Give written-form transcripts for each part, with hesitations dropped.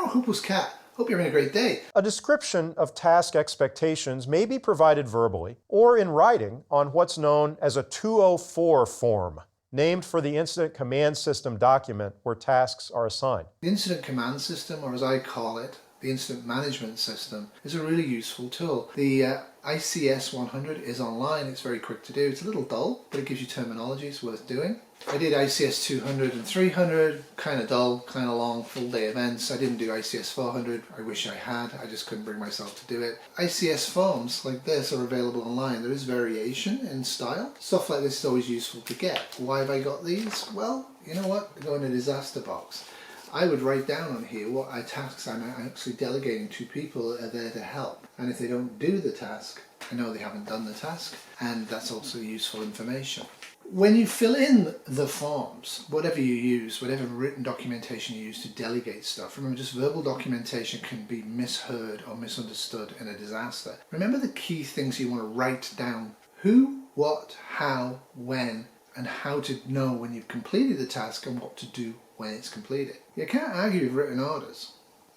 your Huples cat. Hope you're having a great day. A description of task expectations may be provided verbally or in writing on what's known as a 204 form, named for the Incident Command System document where tasks are assigned. The Incident Command System, or as I call it, the Incident Management System, is a really useful tool. The ICS 100 is online. It's very quick to do. It's a little dull, but it gives you terminologies worth doing. I did ICS 200 and 300, kind of dull, kind of long, full day events. I didn't do ICS 400. I wish I had. I just couldn't bring myself to do it. ICS forms like this are available online. There is variation in style. Stuff like this is always useful to get. Why have I got these? Well, you know what? They go in a disaster box. I would write down on here what tasks I'm actually delegating to people that are there to help. And if they don't do the task, I know they haven't done the task, and that's also useful information. When you fill in the forms, whatever you use, whatever written documentation you use to delegate stuff, remember just verbal documentation can be misheard or misunderstood in a disaster. Remember the key things you want to write down: who, what, how, when, and how to know when you've completed the task and what to do when it's completed. You can't argue with written orders.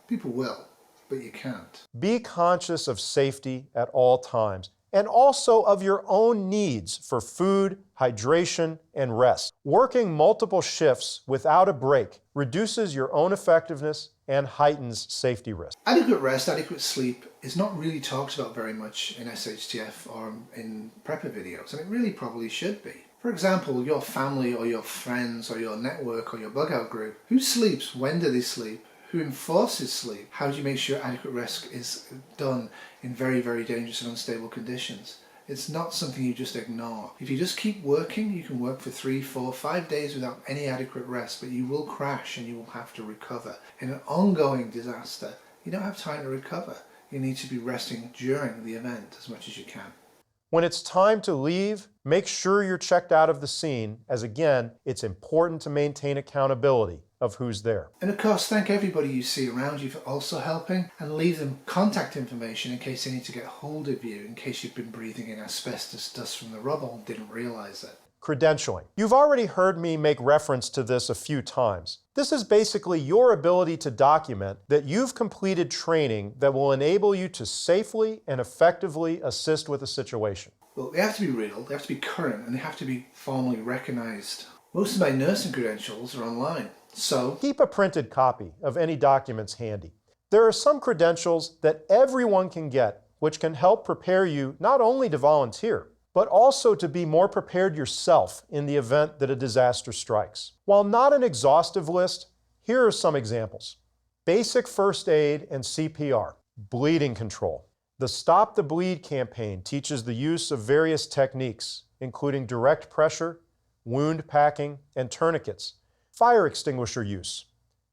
People will, but you can't. Be conscious of safety at all times, and also of your own needs for food, hydration, and rest. Working multiple shifts without a break reduces your own effectiveness and heightens safety risk. Adequate rest, adequate sleep is not really talked about very much in SHTF or in prepper videos, and it really probably should be. For example, your family or your friends or your network or your bug out group, who sleeps, when do they sleep, who enforces sleep, how do you make sure adequate rest is done in very, very dangerous and unstable conditions? It's not something you just ignore. If you just keep working, you can work for 3, 4, 5 days without any adequate rest, but you will crash and you will have to recover. In an ongoing disaster, you don't have time to recover. You need to be resting during the event as much as you can. When it's time to leave, make sure you're checked out of the scene, as again, it's important to maintain accountability of who's there. And of course, thank everybody you see around you for also helping, and leave them contact information in case they need to get hold of you, in case you've been breathing in asbestos dust from the rubble and didn't realize it. Credentialing. You've already heard me make reference to this a few times. This is basically your ability to document that you've completed training that will enable you to safely and effectively assist with a situation. Well, they have to be real, they have to be current, and they have to be formally recognized. Most of my nursing credentials are online, so keep a printed copy of any documents handy. There are some credentials that everyone can get, which can help prepare you not only to volunteer, but also to be more prepared yourself in the event that a disaster strikes. While not an exhaustive list, here are some examples. Basic first aid and CPR, bleeding control. The Stop the Bleed campaign teaches the use of various techniques, including direct pressure, wound packing, and tourniquets. Fire extinguisher use.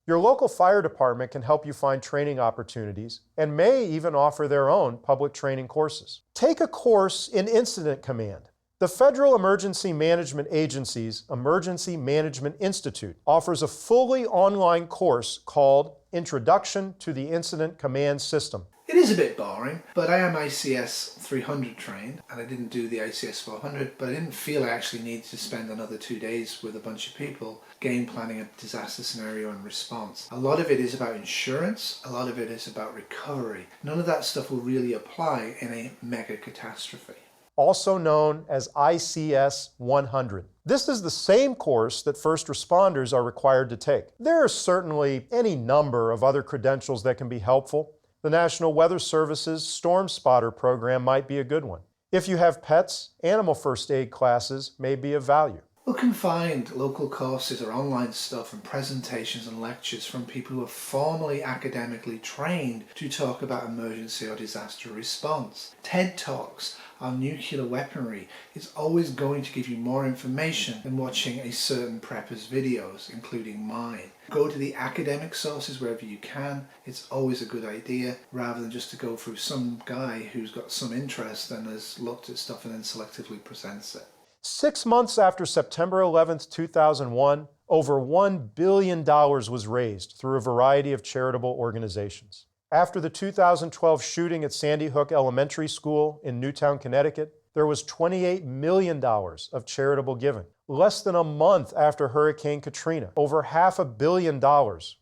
Your local fire department can help you find training opportunities and may even offer their own public training courses. Take a course in Incident Command. The Federal Emergency Management Agency's Emergency Management Institute offers a fully online course called Introduction to the Incident Command System. it is a bit boring, but I am ICS 300 trained, and I didn't do the ICS 400, but I didn't feel I actually needed to spend another 2 days with a bunch of people game planning a disaster scenario and response. A lot of it is about insurance, a lot of it is about recovery. None of that stuff will really apply in a mega catastrophe. Also known as ICS 100. This is the same course that first responders are required to take. There are certainly any number of other credentials that can be helpful. The National Weather Service's Storm Spotter program might be a good one. If you have pets, animal first aid classes may be of value. You can find local courses or online stuff and presentations and lectures from people who are formally academically trained to talk about emergency or disaster response. TED Talks on nuclear weaponry is always going to give you more information than watching a certain prepper's videos, including mine. Go to the academic sources wherever you can. It's always a good idea, rather than just to go through some guy who's got some interest and has looked at stuff and then selectively presents it. 6 months after September 11th, 2001, over $1 billion was raised through a variety of charitable organizations. After the 2012 shooting at Sandy Hook Elementary School in Newtown, Connecticut, there was $28 million of charitable giving. Less than a month after Hurricane Katrina, over $500 million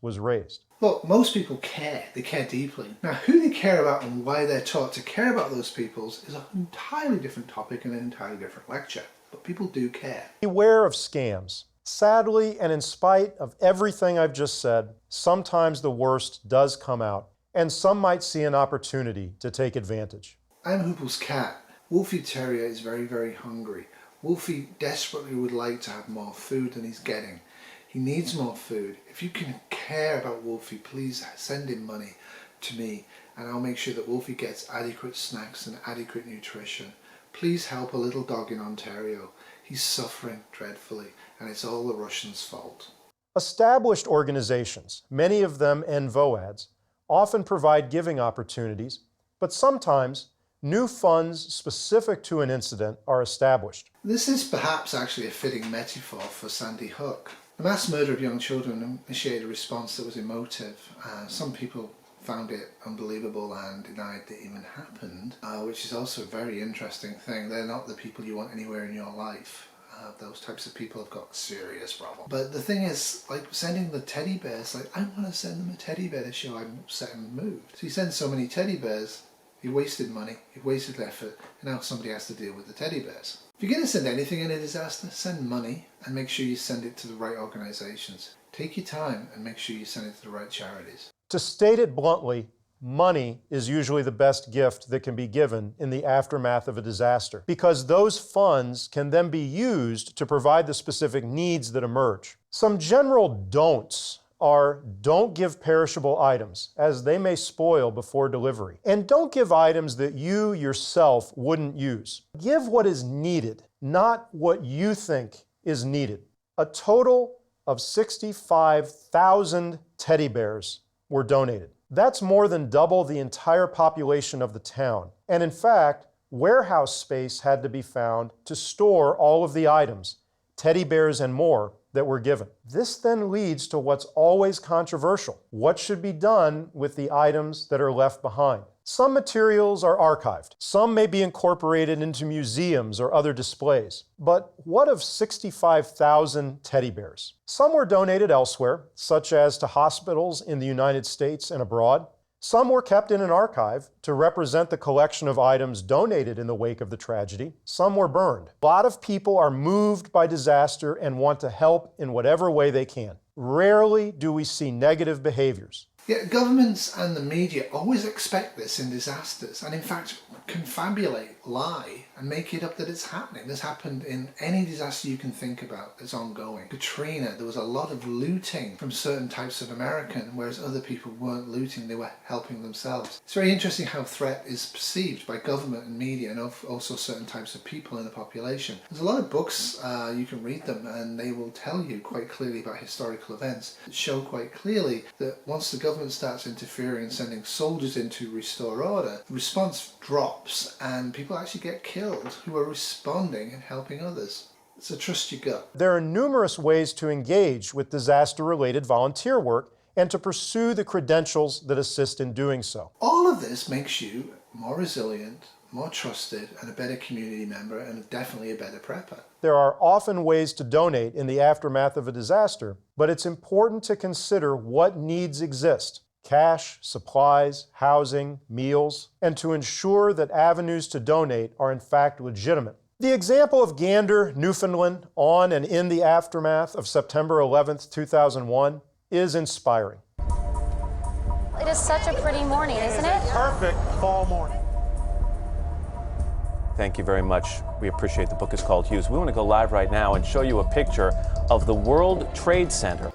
was raised. Look, most people care. They care deeply. Now, who they care about and why they're taught to care about those peoples is an entirely different topic and an entirely different lecture. But people do care. Beware of scams. Sadly, and in spite of everything I've just said, sometimes the worst does come out, and some might see an opportunity to take advantage. I'm Huples' cat. Wolfie Terrier is very, very hungry. Wolfie desperately would like to have more food than he's getting. He needs more food. If you can care about Wolfie, please send him money to me and I'll make sure that Wolfie gets adequate snacks and adequate nutrition. Please help a little dog in Ontario. He's suffering dreadfully and it's all the Russians' fault. Established organizations, many of them NVOADs, often provide giving opportunities, but sometimes new funds specific to an incident are established. This is perhaps actually a fitting metaphor for Sandy Hook. The mass murder of young children initiated a response that was emotive. Some people found it unbelievable and denied it even happened, which is also a very interesting thing. They're not the people you want anywhere in your life. Those types of people have got serious problems. But the thing is, like sending the teddy bears, like I want to send them a teddy bear to show I'm upset and moved. So you send so many teddy bears, you wasted money, you wasted effort, and now somebody has to deal with the teddy bears. If you're going to send anything in a disaster, send money and make sure you send it to the right organizations. Take your time and make sure you send it to the right charities. To state it bluntly, money is usually the best gift that can be given in the aftermath of a disaster, because those funds can then be used to provide the specific needs that emerge. Some general don'ts are: don't give perishable items, as they may spoil before delivery. And don't give items that you yourself wouldn't use. Give what is needed, not what you think is needed. A total of 65,000 teddy bears were donated. That's more than double the entire population of the town. And in fact, warehouse space had to be found to store all of the items, teddy bears and more, that were given. This then leads to what's always controversial. What should be done with the items that are left behind? Some materials are archived. Some may be incorporated into museums or other displays. But what of 65,000 teddy bears? Some were donated elsewhere, such as to hospitals in the United States and abroad. Some were kept in an archive to represent the collection of items donated in the wake of the tragedy. Some were burned. A lot of people are moved by disaster and want to help in whatever way they can. Rarely do we see negative behaviors. Yet governments and the media always expect this in disasters and in fact confabulate, lie and make it up that it's happening. This happened in any disaster you can think about that's ongoing. Katrina, there was a lot of looting from certain types of American, whereas other people weren't looting, they were helping themselves. It's very interesting how threat is perceived by government and media and also certain types of people in the population. There's a lot of books, you can read them and they will tell you quite clearly about historical events that show quite clearly that once the government starts interfering and sending soldiers in to restore order, the response drops and people actually get killed who are responding and helping others. So trust your gut. There are numerous ways to engage with disaster-related volunteer work and to pursue the credentials that assist in doing so. All of this makes you more resilient, more trusted, and a better community member, and definitely a better prepper. There are often ways to donate in the aftermath of a disaster, but it's important to consider what needs exist: cash, supplies, housing, meals, and to ensure that avenues to donate are in fact legitimate. The example of Gander, Newfoundland, on and in the aftermath of September 11th, 2001, is inspiring. It is such a pretty morning, isn't it? Perfect fall morning. Thank you very much. We appreciate the book is called Hughes. We want to go live right now and show you a picture of the World Trade Center.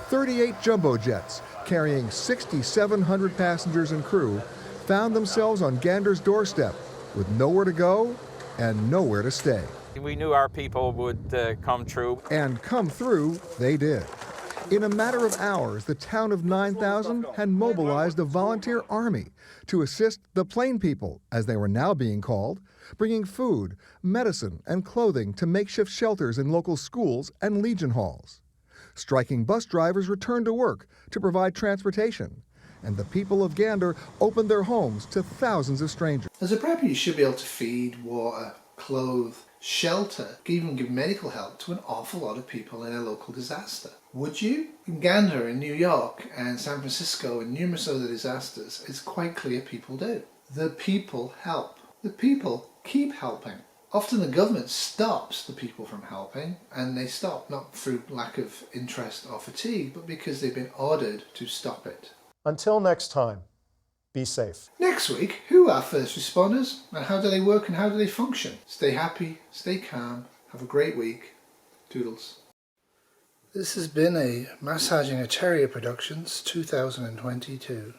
38 jumbo jets carrying 6,700 passengers and crew found themselves on Gander's doorstep with nowhere to go and nowhere to stay. We knew our people would come through. And come through they did. In a matter of hours, the town of 9,000 had mobilized a volunteer army to assist the plain people, as they were now being called, bringing food, medicine, and clothing to makeshift shelters in local schools and Legion halls. Striking bus drivers returned to work to provide transportation, and the people of Gander opened their homes to thousands of strangers. As a prepper, you should be able to feed, water, clothe, shelter, even give medical help to an awful lot of people in a local disaster. Would you? In Gander, in New York, and San Francisco, and numerous other disasters, it's quite clear people do. The people help. The people keep helping. Often the government stops the people from helping, and they stop not through lack of interest or fatigue, but because they've been ordered to stop it. Until next time, be safe. Next week, who are first responders, and how do they work and how do they function? Stay happy, stay calm, have a great week. Toodles. This has been a Massaging a Terrier Productions 2022.